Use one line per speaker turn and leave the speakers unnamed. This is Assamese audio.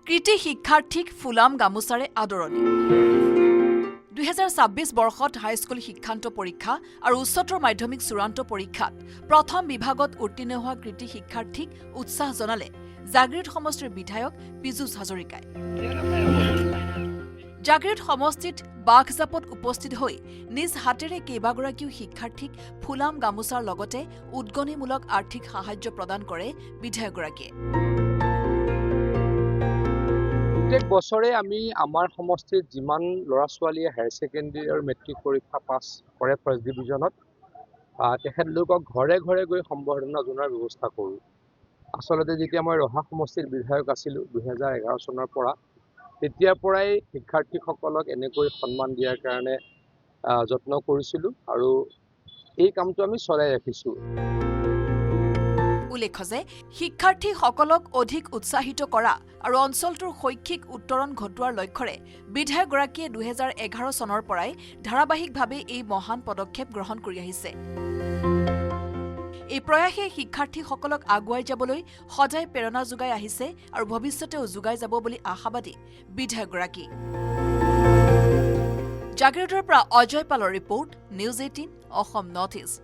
কৃতি শিক্ষাৰ্থীক ফুলাম গামোচাৰে আদৰণি 2026 বৰ্ষত হাইস্কুল শিক্ষান্ত পৰীক্ষা আৰু উচ্চতৰ মাধ্যমিক চূড়ান্ত পৰীক্ষাত প্ৰথম বিভাগত উত্তীৰ্ণ হোৱা কৃতি শিক্ষাৰ্থীক উৎসাহ জনালে জাগৃত সমষ্টিৰ বিধায়ক পীযুষ হাজৰিকাই। জাগৃত সমষ্টিত বাঘজাপত উপস্থিত হৈ নিজ হাতেৰে কেইবাগৰাকীও শিক্ষাৰ্থীক ফুলাম গামোচাৰ লগতে উদ্গনিমূলক আৰ্থিক সাহায্য প্ৰদান কৰে বিধায়কগৰাকীয়ে।
প্ৰত্যেক বছৰে আমি আমাৰ সমষ্টিত যিমান ল'ৰা ছোৱালীয়ে হায়াৰ ছেকেণ্ডেৰী আৰু মেট্ৰিক পৰীক্ষা পাছ কৰে ফাৰ্ষ্ট ডিভিজনত তেখেতলোকক ঘৰে ঘৰে গৈ সম্বৰ্ধনা জনোৱাৰ ব্যৱস্থা কৰোঁ। আচলতে যেতিয়া মই ৰহা সমষ্টিৰ বিধায়ক আছিলোঁ 2011 চনৰ পৰা, তেতিয়াৰ পৰাই শিক্ষাৰ্থীসকলক এনেকৈ সন্মান দিয়াৰ কাৰণে যত্ন কৰিছিলোঁ আৰু এই কামটো আমি চলাই ৰাখিছোঁ।
উল্লেখ্য যে শিক্ষাৰ্থীসকলক অধিক উৎসাহিত কৰা আৰু অঞ্চলটোৰ শৈক্ষিক উত্তৰণ ঘটোৱাৰ লক্ষ্যৰে বিধায়কগৰাকীয়ে 2011 চনৰ পৰাই ধাৰাবাহিকভাৱে এই মহান পদক্ষেপ গ্ৰহণ কৰি আহিছে। এই প্ৰয়াসে শিক্ষাৰ্থীসকলক আগুৱাই যাবলৈ সদায় প্ৰেৰণা যোগাই আহিছে আৰু ভৱিষ্যতেও যোগাই যাব বুলি আশাবাদী বিধায়কগৰাকী। জাগৃতৰ পৰা অজয় পালৰ report, news 18 Assam north east.